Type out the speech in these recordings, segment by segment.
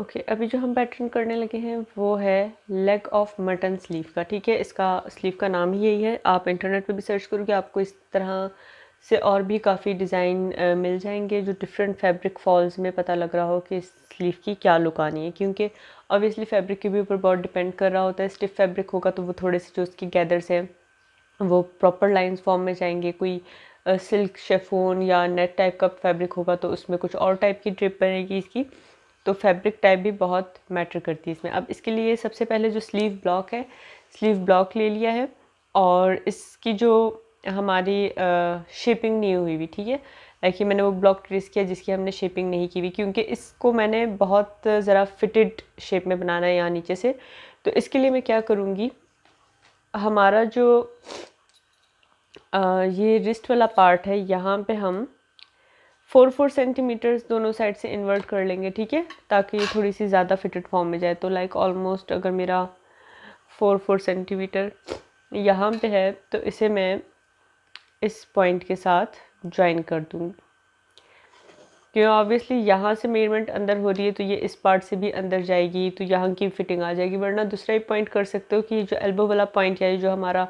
Okay अभी जो हम पैटर्न करने लगे हैं वो है लेग ऑफ मटन स्लीव का। ठीक है, इसका स्लीव का नाम ही यही है। आप इंटरनेट पे भी सर्च करोगे आपको इस तरह से और भी काफ़ी डिज़ाइन मिल जाएंगे जो डिफरेंट फैब्रिक फॉल्स में पता लग रहा हो कि इस स्लीव की क्या लुक आनी है, क्योंकि ऑब्वियसली फैब्रिक के भी ऊपर बहुत डिपेंड कर रहा होता है। स्टिफ फैब्रिक होगा तो वो थोड़े से जो उसकी गैदर्स हैं वो प्रॉपर लाइंस फॉर्म में जाएंगे। कोई सिल्क शेफोन या नेट टाइप का फैब्रिक होगा तो उसमें कुछ और टाइप की ड्रिप बनेगी इसकी। तो फैब्रिक टाइप भी बहुत मैटर करती है इसमें। अब इसके लिए सबसे पहले जो स्लीव ब्लॉक है, स्लीव ब्लॉक ले लिया है और इसकी जो हमारी शेपिंग नहीं हुई हुई, ठीक है, लाइक मैंने वो ब्लॉक ट्रेस किया जिसकी हमने शेपिंग नहीं की हुई, क्योंकि इसको मैंने बहुत ज़रा फिटेड शेप में बनाना है यहाँ नीचे से। तो इसके लिए मैं क्या करूँगी, हमारा जो ये रिस्ट वाला पार्ट है यहाँ पे हम 4 सेंटीमीटर्स दोनों साइड से इन्वर्ट कर लेंगे, ठीक है, ताकि ये थोड़ी सी ज़्यादा फिटेड फॉर्म में जाए। तो लाइक ऑलमोस्ट अगर मेरा 4 सेंटीमीटर यहाँ पे है तो इसे मैं इस पॉइंट के साथ ज्वाइन कर दूँगी। क्यों, ऑब्वियसली यहाँ से मेजरमेंट अंदर हो रही है तो ये इस पार्ट से भी अंदर जाएगी तो यहाँ की फिटिंग आ जाएगी। वरना दूसरा ही पॉइंट कर सकते हो कि जो एल्बो वाला पॉइंट या जो हमारा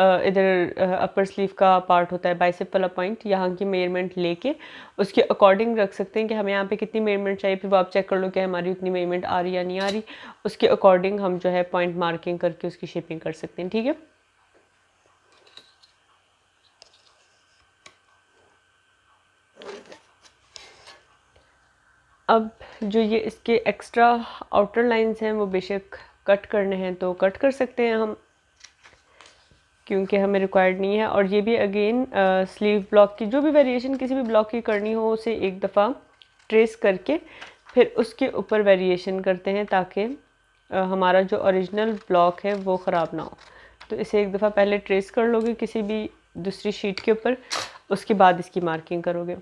इधर अपर स्लीव का पार्ट होता है, बाइसेप वाला पॉइंट, यहाँ की मेजरमेंट लेके उसके अकॉर्डिंग रख सकते हैं कि हमें यहाँ पे कितनी मेजरमेंट चाहिए। फिर वो आप चेक कर लो कि हमारी उतनी मेजरमेंट आ रही या नहीं आ रही। उसके अकॉर्डिंग हम जो है पॉइंट मार्किंग करके उसकी शेपिंग कर सकते हैं, ठीक है। अब जो ये इसके एक्स्ट्रा आउटर लाइंस हैं वो बेशक कट करने हैं तो कट कर सकते हैं हम, क्योंकि हमें रिक्वायर्ड नहीं है। और ये भी अगेन स्लीव ब्लॉक की जो भी वेरिएशन किसी भी ब्लॉक की करनी हो उसे एक दफ़ा ट्रेस करके फिर उसके ऊपर वेरिएशन करते हैं ताकि हमारा जो ओरिजिनल ब्लॉक है वो ख़राब ना हो। तो इसे एक दफ़ा पहले ट्रेस कर लोगे किसी भी दूसरी शीट के ऊपर, उसके बाद इसकी मार्किंग करोगे।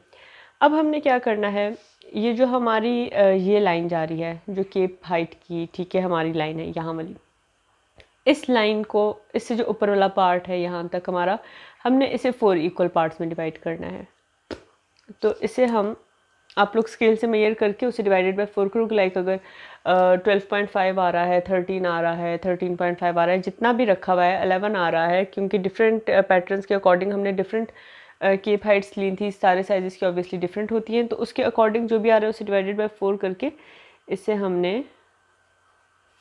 अब हमने क्या करना है, ये जो हमारी ये लाइन जा रही है जो केप हाइट की, ठीक है, हमारी लाइन है यहाँ वाली, इस लाइन को, इससे जो ऊपर वाला पार्ट है यहाँ तक हमारा, हमने इसे 4 इक्वल पार्ट्स में डिवाइड करना है। तो इसे हम, आप लोग स्केल से मेजर करके उसे डिवाइडेड बाय 4 करोगे। लाइक अगर 12.5 आ रहा है, 13 आ रहा है, 13.5 आ रहा है, जितना भी रखा हुआ है, 11 आ रहा है, क्योंकि डिफरेंट पैटर्न्स के अकॉर्डिंग हमने डिफरेंट केप हाइट्स ली थी। सारे साइजेस की ऑब्वियसली डिफरेंट होती हैं, तो उसके अकॉर्डिंग जो भी आ रहा है उसे डिवाइडेड बाय 4 करके इसे हमने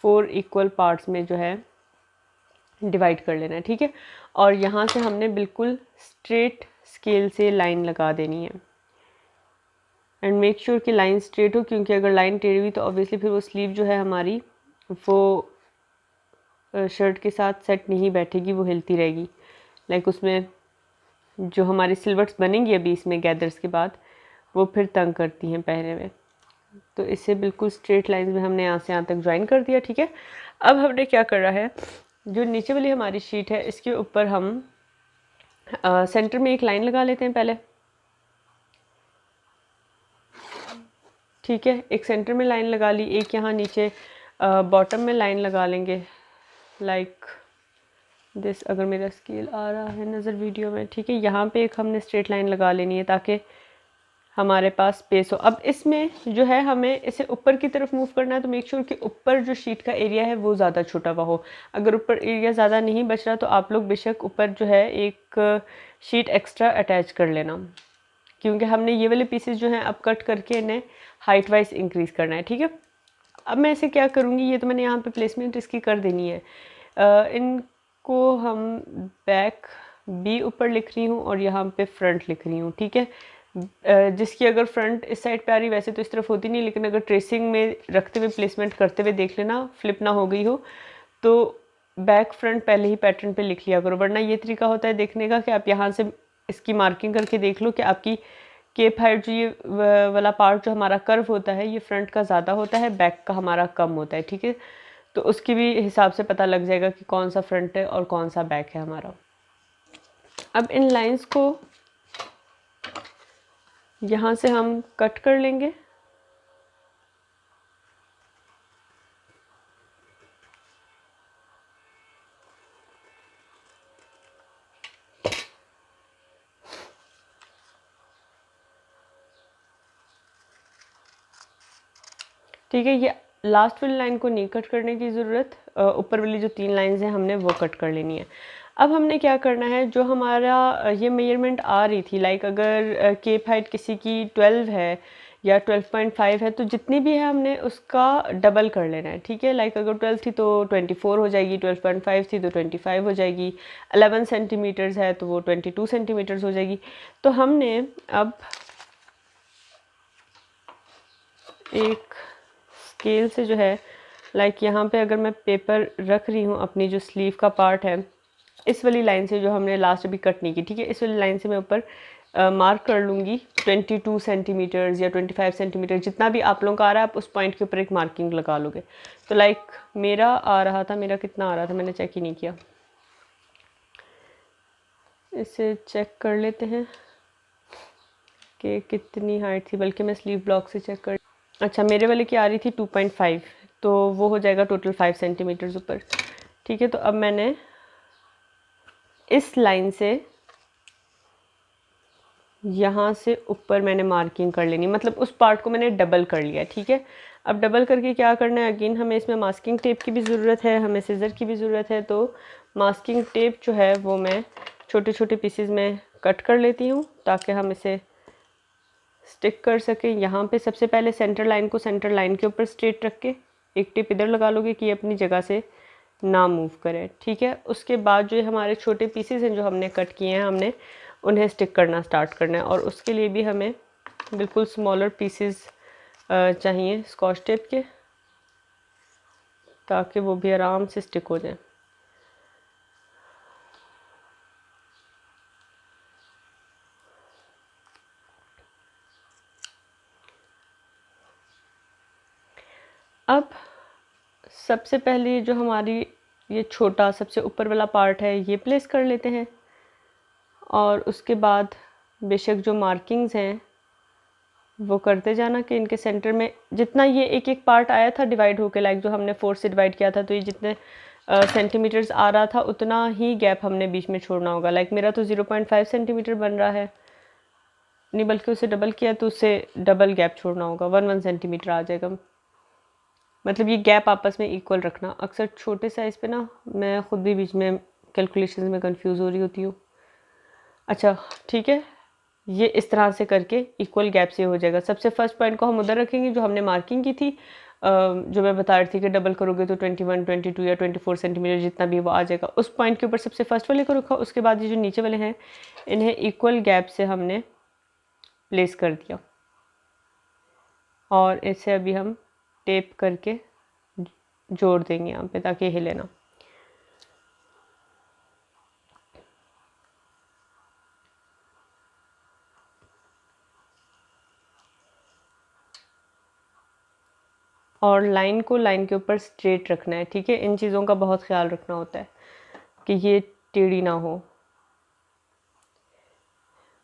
4 इक्वल पार्ट्स में जो है डिवाइड कर लेना है, ठीक है। और यहाँ से हमने बिल्कुल स्ट्रेट स्केल से लाइन लगा देनी है एंड मेक श्योर कि लाइन स्ट्रेट हो, क्योंकि अगर लाइन टेढ़ी हुई तो ऑब्वियसली फिर वो स्लीव जो है हमारी वो शर्ट के साथ सेट नहीं बैठेगी, वो हिलती रहेगी। लाइक उसमें जो हमारी सिलवट्स बनेंगी अभी इसमें गैदर्स के बाद वो फिर तंग करती हैं पहने में। तो इसे बिल्कुल स्ट्रेट लाइन में हमने यहाँ से यहाँ तक ज्वाइन कर दिया, ठीक है। अब हमने क्या कर रहा है, जो नीचे वाली हमारी शीट है इसके ऊपर हम सेंटर में एक लाइन लगा लेते हैं पहले, ठीक है। एक सेंटर में लाइन लगा ली, एक यहाँ नीचे बॉटम में लाइन लगा लेंगे लाइक दिस। अगर मेरा स्केल आ रहा है नज़र वीडियो में, ठीक है, यहाँ पे एक हमने स्ट्रेट लाइन लगा लेनी है ताकि हमारे पास स्पेस हो। अब इसमें जो है हमें इसे ऊपर की तरफ मूव करना है, तो मेक श्योर कि ऊपर जो शीट का एरिया है वो ज़्यादा छोटा हुआ हो। अगर ऊपर एरिया ज़्यादा नहीं बच रहा तो आप लोग बेशक ऊपर जो है एक शीट एक्स्ट्रा अटैच कर लेना, क्योंकि हमने ये वाले पीसेस जो हैं अब कट करके इन्हें हाइट वाइज इंक्रीज़ करना है, ठीक है। अब मैं इसे क्या करूँगी, ये तो मैंने यहाँ पे प्लेसमेंट इसकी कर देनी है। इनको हम बैक बी ऊपर लिख रही हूँ और यहाँ पे फ्रंट लिख रही हूँ, ठीक है। जिसकी अगर फ्रंट इस साइड पे आ रही, वैसे तो इस तरफ होती नहीं, लेकिन अगर ट्रेसिंग में रखते हुए प्लेसमेंट करते हुए देख लेना फ्लिप ना हो गई हो तो बैक फ्रंट पहले ही पैटर्न पे लिख लिया करो। वरना ये तरीका होता है देखने का कि आप यहाँ से इसकी मार्किंग करके देख लो कि आपकी केप हाइट जो ये वाला पार्ट जो हमारा कर्व होता है ये फ्रंट का ज़्यादा होता है, बैक का हमारा कम होता है, ठीक है। तो उसकी भी हिसाब से पता लग जाएगा कि कौन सा फ्रंट है और कौन सा बैक है हमारा। अब इन लाइंस को यहाँ से हम कट कर लेंगे, ठीक है। ये लास्ट वाली लाइन को नहीं कट करने की ज़रूरत, ऊपर वाली जो 3 लाइंस हैं हमने वो कट कर लेनी है। अब हमने क्या करना है, जो हमारा ये मेजरमेंट आ रही थी, लाइक अगर केप हाइट किसी की 12 है या 12.5 है, तो जितनी भी है हमने उसका डबल कर लेना है, ठीक है। लाइक अगर 12 थी तो 24 हो जाएगी, 12.5 थी तो 25 हो जाएगी, 11 सेंटीमीटर्स है तो वो 22 सेंटीमीटर्स हो जाएगी। तो हमने अब एक स्केल से जो है, लाइक यहाँ पे अगर मैं पेपर रख रही हूँ, अपनी जो स्लीव का पार्ट है, इस वाली लाइन से जो हमने लास्ट अभी कट नहीं की, ठीक है, इस वाली लाइन से मैं ऊपर मार्क कर लूँगी 22 सेंटीमीटर्स या 25 सेंटीमीटर, जितना भी आप लोगों का आ रहा है, आप उस पॉइंट के ऊपर एक मार्किंग लगा लोगे। तो लाइक मेरा आ रहा था, मेरा कितना आ रहा था मैंने चेक ही नहीं किया, इसे चेक कर लेते हैं कि कितनी हाइट थी, बल्कि मैं स्लीव ब्लॉक से चेक कर, अच्छा मेरे वाले की आ रही थी 2.5, तो वो हो जाएगा टोटल 5 सेंटीमीटर्स ऊपर, ठीक है। तो अब मैंने इस लाइन से यहाँ से ऊपर मैंने मार्किंग कर लेनी, मतलब उस पार्ट को मैंने डबल कर लिया, ठीक है। अब डबल करके क्या करना है, अगेन हमें इसमें मास्किंग टेप की भी ज़रूरत है, हमें सीज़र की भी ज़रूरत है। तो मास्किंग टेप जो है वो मैं छोटे छोटे पीसेस में कट कर लेती हूँ ताकि हम इसे स्टिक कर सकें। यहाँ पे सबसे पहले सेंटर लाइन को सेंटर लाइन के ऊपर स्ट्रेट रख के एक टिप इधर लगा लोगे कि ये अपनी जगह से ना मूव करें, ठीक है। उसके बाद जो हमारे छोटे पीसेस हैं जो हमने कट किए हैं, हमने उन्हें स्टिक करना स्टार्ट करना है, और उसके लिए भी हमें बिल्कुल स्मॉलर पीसेस चाहिए स्कॉच टेप के, ताकि वो भी आराम से स्टिक हो जाए। अब सबसे पहले जो हमारी ये छोटा सबसे ऊपर वाला पार्ट है ये प्लेस कर लेते हैं, और उसके बाद बेशक जो मार्किंग्स हैं वो करते जाना कि इनके सेंटर में जितना ये एक एक पार्ट आया था डिवाइड होके, लाइक जो हमने 4 से डिवाइड किया था, तो ये जितने सेंटीमीटर्स आ रहा था उतना ही गैप हमने बीच में छोड़ना होगा। लाइक मेरा तो 0.5 सेंटीमीटर बन रहा है, नहीं बल्कि उसे डबल किया तो उससे डबल गैप छोड़ना होगा, 1 सेंटीमीटर आ जाएगा। मतलब ये गैप आपस में इक्वल रखना। अक्सर छोटे साइज़ पे ना मैं ख़ुद भी बीच में कैलकुलेशंस में कंफ्यूज हो रही होती हूँ। अच्छा ठीक है, ये इस तरह से करके इक्वल गैप से हो जाएगा। सबसे फर्स्ट पॉइंट को हम उधर रखेंगे जो हमने मार्किंग की थी, जो मैं बता रही थी कि डबल करोगे तो 21, 22 या 24 सेंटीमीटर जितना भी वो आ जाएगा, उस पॉइंट के ऊपर सबसे फर्स्ट वाले को रखा। उसके बाद ये जो नीचे वाले हैं इन्हें इक्वल गैप से हमने प्लेस कर दिया, और इसे अभी हम टेप करके जोड़ देंगे यहाँ पे ताकि हिले ना। और लाइन को लाइन के ऊपर स्ट्रेट रखना है, ठीक है। इन चीज़ों का बहुत ख्याल रखना होता है कि ये टेढ़ी ना हो।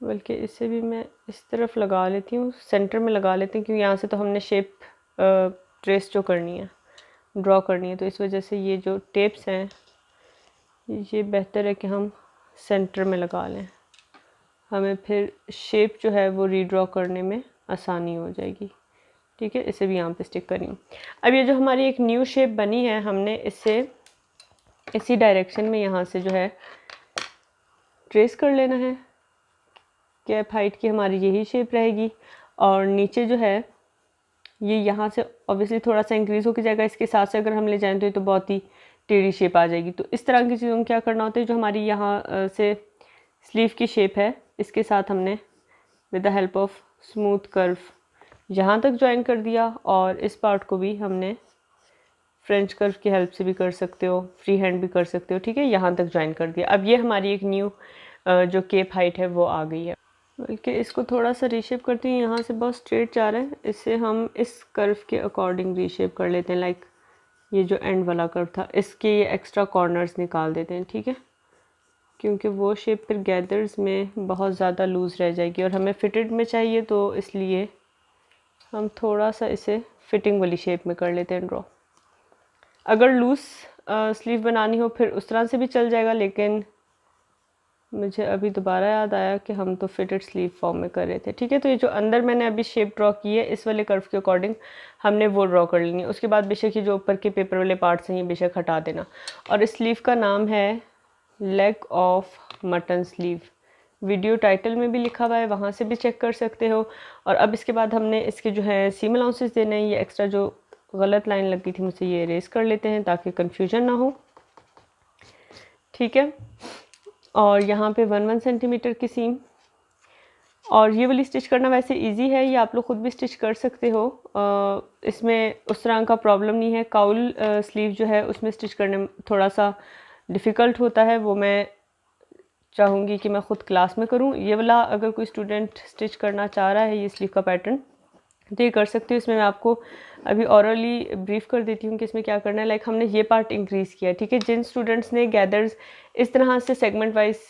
बल्कि इसे भी मैं इस तरफ लगा लेती हूँ, सेंटर में लगा लेती हूँ, क्योंकि यहाँ से तो हमने शेप ट्रेस जो करनी है, ड्रॉ करनी है, तो इस वजह से ये जो टेप्स हैं ये बेहतर है कि हम सेंटर में लगा लें, हमें फिर शेप जो है वो रीड्रॉ करने में आसानी हो जाएगी, ठीक है। इसे भी यहाँ पे स्टिक करी हूँ। अब ये जो हमारी एक न्यू शेप बनी है, हमने इसे इसी डायरेक्शन में यहाँ से जो है ट्रेस कर लेना है। कैप हाइट की हमारी यही शेप रहेगी, और नीचे जो है ये यहाँ से ऑब्वियसली थोड़ा सा इंक्रीज़ होकर जाएगा, इसके साथ से अगर हम ले जाएँ तो ये तो बहुत ही टेढ़ी शेप आ जाएगी। तो इस तरह की चीज़ों में क्या करना होता है, जो हमारी यहाँ से स्लीव की शेप है इसके साथ हमने with the help of smooth curve यहाँ तक ज्वाइन कर दिया, और इस पार्ट को भी हमने फ्रेंच कर्व की हेल्प से भी कर सकते हो, फ्री हैंड भी कर सकते हो, ठीक है। यहाँ तक ज्वाइन कर दिया। अब ये हमारी एक न्यू जो केप हाइट है वो आ गई है। बल्कि इसको थोड़ा सा रीशेप करती हूँ, यहाँ से बहुत स्ट्रेट जा रहा है, इससे हम इस कर्व के अकॉर्डिंग रीशेप कर लेते हैं। लाइक ये जो एंड वाला कर्व था इसके ये एक्स्ट्रा कॉर्नर्स निकाल देते हैं, ठीक है, क्योंकि वो शेप फिर गैदर्स में बहुत ज़्यादा लूज़ रह जाएगी और हमें फिटेड में चाहिए, तो इसलिए हम थोड़ा सा इसे फिटिंग वाली शेप में कर लेते हैं ड्रॉ। अगर लूज़ स्लीव बनानी हो फिर उस तरह से भी चल जाएगा, लेकिन मुझे अभी दोबारा याद आया कि हम तो फिटेड स्लीव फॉर्म में कर रहे थे। ठीक है, तो ये जो अंदर मैंने अभी शेप ड्रॉ की है इस वाले कर्व के अकॉर्डिंग हमने वो ड्रॉ कर लेनी है। उसके बाद बेशक ये जो ऊपर के पेपर वाले पार्ट्स हैं ये बेशक हटा देना। और इस स्लीव का नाम है leg of mutton sleeve. Video title में भी लिखा हुआ है, वहाँ से भी चेक कर सकते हो। और अब इसके बाद हमने इसके जो है सीम अलाउंसेस देने हैं। ये एक्स्ट्रा जो गलत लाइन लगी थी मुझसे ये इरेज कर लेते हैं ताकि कन्फ्यूजन ना हो। ठीक है, और यहाँ पे 1 सेंटीमीटर की सीम। और ये वाली स्टिच करना वैसे इजी है, ये आप लोग खुद भी स्टिच कर सकते हो। इसमें उस तरह का प्रॉब्लम नहीं है। काउल स्लीव जो है उसमें स्टिच करने में थोड़ा सा डिफ़िकल्ट होता है, वो मैं चाहूँगी कि मैं ख़ुद क्लास में करूँ। ये वाला अगर कोई स्टूडेंट स्टिच करना चाह रहा है ये स्लीव का पैटर्न तो ये कर सकती हूँ। इसमें मैं आपको अभी ऑरली ब्रीफ कर देती हूँ कि इसमें क्या करना है। लाइक हमने ये पार्ट इंक्रीज़ किया, ठीक है। जिन स्टूडेंट्स ने गैदर्स इस तरह से सेगमेंट वाइज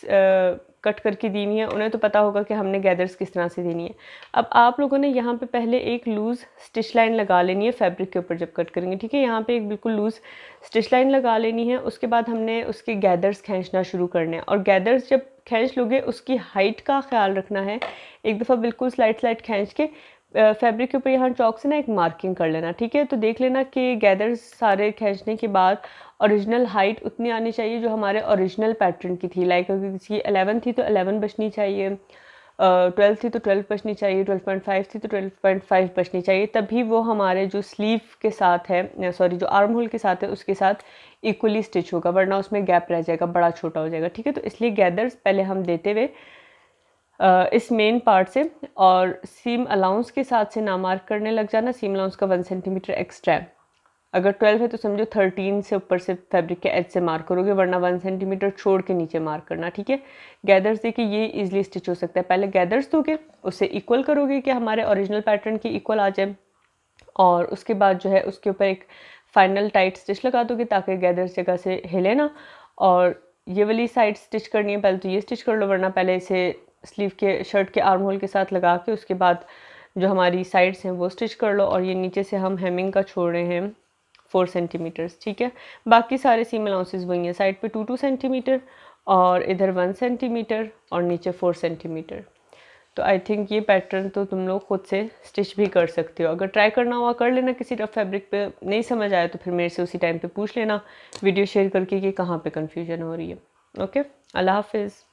कट करके दी हुई है उन्हें तो पता होगा कि हमने गैदर्स किस तरह से देनी है। अब आप लोगों ने यहाँ पे पहले एक लूज़ स्टिच लाइन लगा लेनी है फैब्रिक के ऊपर जब कट करेंगे, ठीक है। यहाँ पे एक बिल्कुल लूज़ स्टिच लाइन लगा लेनी है। उसके बाद हमने उसके गैदर्स खींचना शुरू करने हैं। और गैदर्स जब खींच लोगे उसकी हाइट का ख्याल रखना है। एक दफ़ा बिल्कुल स्लाइड खींच के फैब्रिक के ऊपर यहाँ चौक से ना एक मार्किंग कर लेना, ठीक है। तो देख लेना कि गैदर्स सारे खींचने के बाद ओरिजिनल हाइट उतनी आनी चाहिए जो हमारे ओरिजिनल पैटर्न की थी। लाइक अगर किसी 11 थी तो 11 बचनी चाहिए, 12 थी तो 12 बचनी चाहिए, 12.5 थी तो 12.5 बचनी चाहिए। तभी वो हमारे जो स्लीव के साथ है, सॉरी जो आर्म होल के साथ है उसके साथ इक्वली स्टिच होगा, वरना उसमें गैप रह जाएगा, बड़ा छोटा हो जाएगा, ठीक है। तो इसलिए गैदर्स पहले हम देते हुए इस मेन पार्ट से और सीम अलाउंस के साथ से ना मार्क करने लग जाना। सीम अलाउंस का 1 सेंटीमीटर एक्स्ट्रा है। अगर 12 है तो समझो 13 से ऊपर से फैब्रिक के एज से मार्क करोगे, वरना 1 सेंटीमीटर छोड़ के नीचे मार्क करना, ठीक है। गैदर्स देखिए ये इजीली स्टिच हो सकता है। पहले गैदर्स दोगे, उससे इक्वल करोगे कि हमारे ओरिजिनल पैटर्न की इक्वल आ जाए, और उसके बाद जो है उसके ऊपर एक फाइनल टाइट स्टिच लगा दोगे ताकि गैदर्स जगह से हिले ना। और ये वाली साइड स्टिच करनी है, पहले तो ये स्टिच कर लो, वरना पहले इसे स्लीव के शर्ट के आर्म होल के साथ लगा के उसके बाद जो हमारी साइड्स हैं वो स्टिच कर लो। और ये नीचे से हम हेमिंग का छोड़ रहे हैं 4 सेंटीमीटर, ठीक है। बाकी सारे सीम अलाउंसेस वही हैं, साइड पे 2 सेंटीमीटर और इधर 1 सेंटीमीटर और नीचे 4 सेंटीमीटर। तो आई थिंक ये पैटर्न तो तुम लोग खुद से स्टिच भी कर सकते हो। अगर ट्राई करना हुआ कर लेना, किसी रफ फैब्रिक पे नहीं समझ आया तो फिर मेरे से उसी टाइम पे पूछ लेना वीडियो शेयर करके कि कहाँ पे कन्फ्यूजन हो रही है। ओके, अल्लाह हाफिज़।